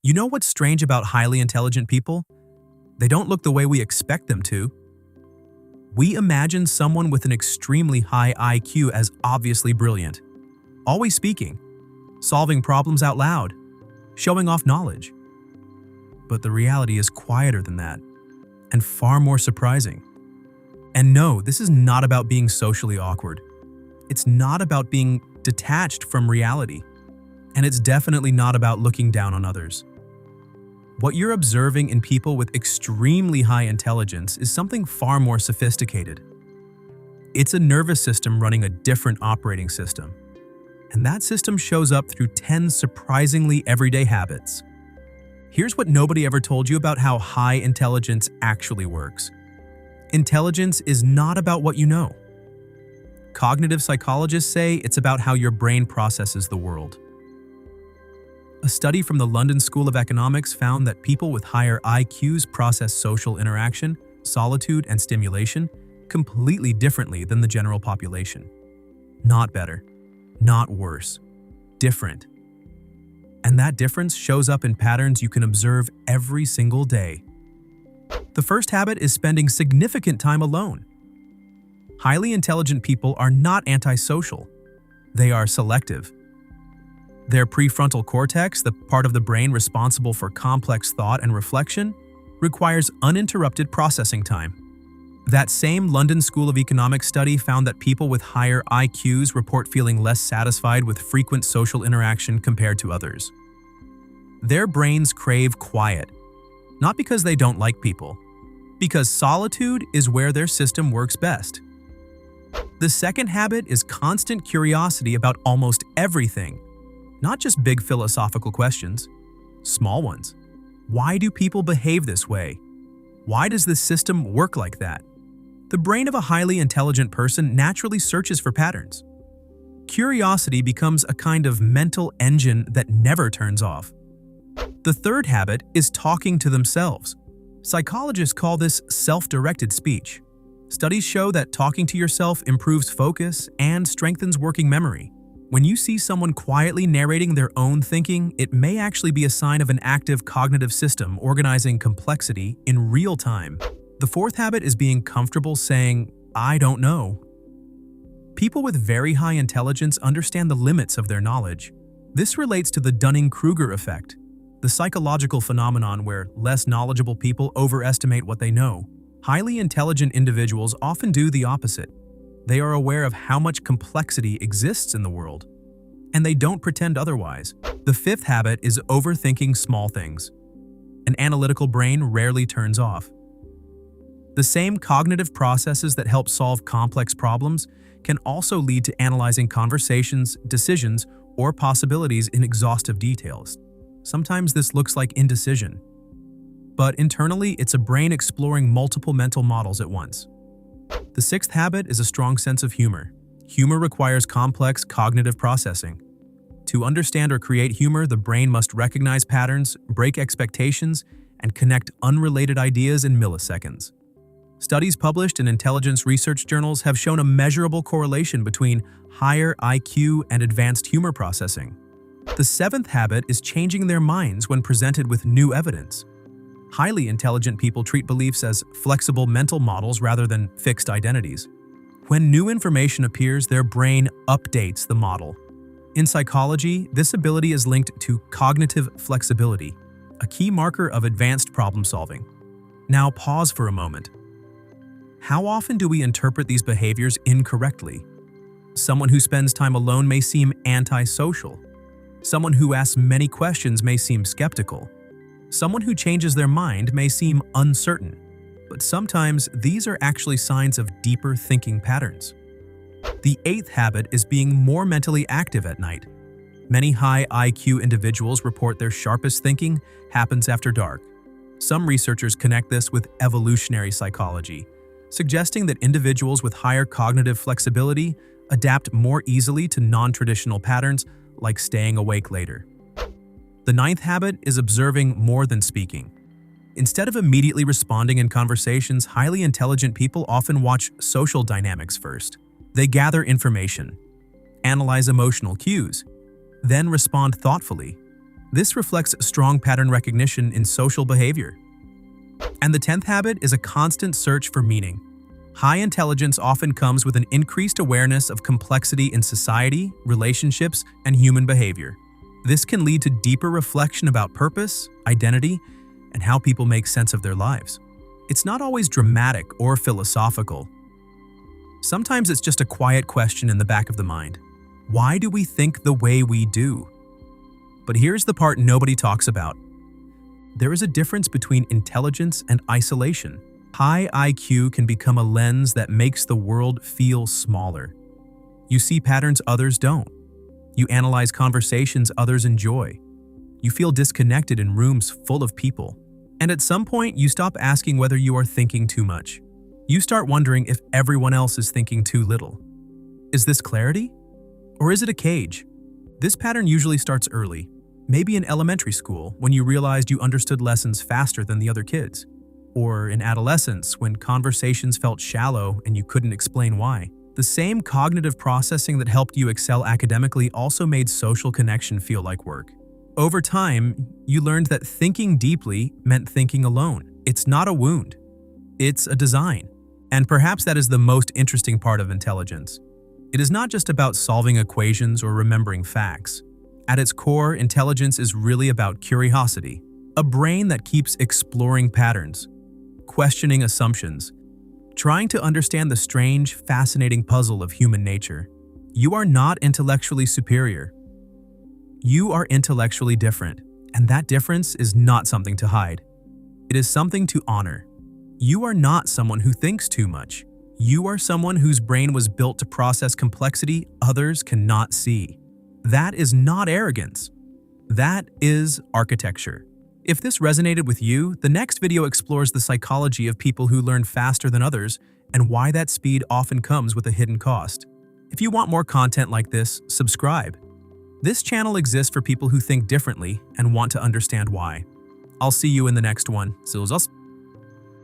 You know what's strange about highly intelligent people? They don't look the way we expect them to. We imagine someone with an extremely high IQ as obviously brilliant, always speaking, solving problems out loud, showing off knowledge. But the reality is quieter than that, and far more surprising. And no, this is not about being socially awkward. It's not about being detached from reality. And it's definitely not about looking down on others. What you're observing in people with extremely high intelligence is something far more sophisticated. It's a nervous system running a different operating system. And that system shows up through 10 surprisingly everyday habits. Here's what nobody ever told you about how high intelligence actually works. Intelligence is not about what you know. Cognitive psychologists say it's about how your brain processes the world. A study from the London School of Economics found that people with higher IQs process social interaction, solitude, and stimulation completely differently than the general population. Not better, not worse, different. And that difference shows up in patterns you can observe every single day. The first habit is spending significant time alone. Highly intelligent people are not antisocial. They are selective. Their prefrontal cortex, the part of the brain responsible for complex thought and reflection, requires uninterrupted processing time. That same London School of Economics study found that people with higher IQs report feeling less satisfied with frequent social interaction compared to others. Their brains crave quiet, not because they don't like people, because solitude is where their system works best. The second habit is constant curiosity about almost everything. Not just big philosophical questions, small ones. Why do people behave this way? Why does this system work like that? The brain of a highly intelligent person naturally searches for patterns. Curiosity becomes a kind of mental engine that never turns off. The third habit is talking to themselves. Psychologists call this self-directed speech. Studies show that talking to yourself improves focus and strengthens working memory. When you see someone quietly narrating their own thinking, it may actually be a sign of an active cognitive system organizing complexity in real time. The fourth habit is being comfortable saying, "I don't know." People with very high intelligence understand the limits of their knowledge. This relates to the Dunning-Kruger effect, the psychological phenomenon where less knowledgeable people overestimate what they know. Highly intelligent individuals often do the opposite. They are aware of how much complexity exists in the world, and they don't pretend otherwise. The fifth habit is overthinking small things. An analytical brain rarely turns off. The same cognitive processes that help solve complex problems can also lead to analyzing conversations, decisions, or possibilities in exhaustive details. Sometimes this looks like indecision, but internally it's a brain exploring multiple mental models at once. The sixth habit is a strong sense of humor. Humor requires complex cognitive processing. To understand or create humor, the brain must recognize patterns, break expectations, and connect unrelated ideas in milliseconds. Studies published in intelligence research journals have shown a measurable correlation between higher IQ and advanced humor processing. The seventh habit is changing their minds when presented with new evidence. Highly intelligent people treat beliefs as flexible mental models rather than fixed identities. When new information appears, their brain updates the model. In psychology, this ability is linked to cognitive flexibility, a key marker of advanced problem solving. Now pause for a moment. How often do we interpret these behaviors incorrectly? Someone who spends time alone may seem antisocial. Someone who asks many questions may seem skeptical. Someone who changes their mind may seem uncertain, but sometimes these are actually signs of deeper thinking patterns. The eighth habit is being more mentally active at night. Many high IQ individuals report their sharpest thinking happens after dark. Some researchers connect this with evolutionary psychology, suggesting that individuals with higher cognitive flexibility adapt more easily to non-traditional patterns like staying awake later. The ninth habit is observing more than speaking. Instead of immediately responding in conversations, highly intelligent people often watch social dynamics first. They gather information, analyze emotional cues, then respond thoughtfully. This reflects strong pattern recognition in social behavior. And the 10th habit is a constant search for meaning. High intelligence often comes with an increased awareness of complexity in society, relationships, and human behavior. This can lead to deeper reflection about purpose, identity, and how people make sense of their lives. It's not always dramatic or philosophical. Sometimes it's just a quiet question in the back of the mind. Why do we think the way we do? But here's the part nobody talks about. There is a difference between intelligence and isolation. High IQ can become a lens that makes the world feel smaller. You see patterns others don't. You analyze conversations others enjoy. You feel disconnected in rooms full of people. And at some point, you stop asking whether you are thinking too much. You start wondering if everyone else is thinking too little. Is this clarity? Or is it a cage? This pattern usually starts early, maybe in elementary school when you realized you understood lessons faster than the other kids. Or in adolescence when conversations felt shallow and you couldn't explain why. The same cognitive processing that helped you excel academically also made social connection feel like work. Over time, you learned that thinking deeply meant thinking alone. It's not a wound. It's a design. And perhaps that is the most interesting part of intelligence. It is not just about solving equations or remembering facts. At its core, intelligence is really about curiosity, a brain that keeps exploring patterns, questioning assumptions, trying to understand the strange, fascinating puzzle of human nature. You are not intellectually superior. You are intellectually different, and that difference is not something to hide. It is something to honor. You are not someone who thinks too much. You are someone whose brain was built to process complexity others cannot see. That is not arrogance. That is architecture. If this resonated with you, the next video explores the psychology of people who learn faster than others and why that speed often comes with a hidden cost. If you want more content like this, subscribe. This channel exists for people who think differently and want to understand why. I'll see you in the next one. Servus.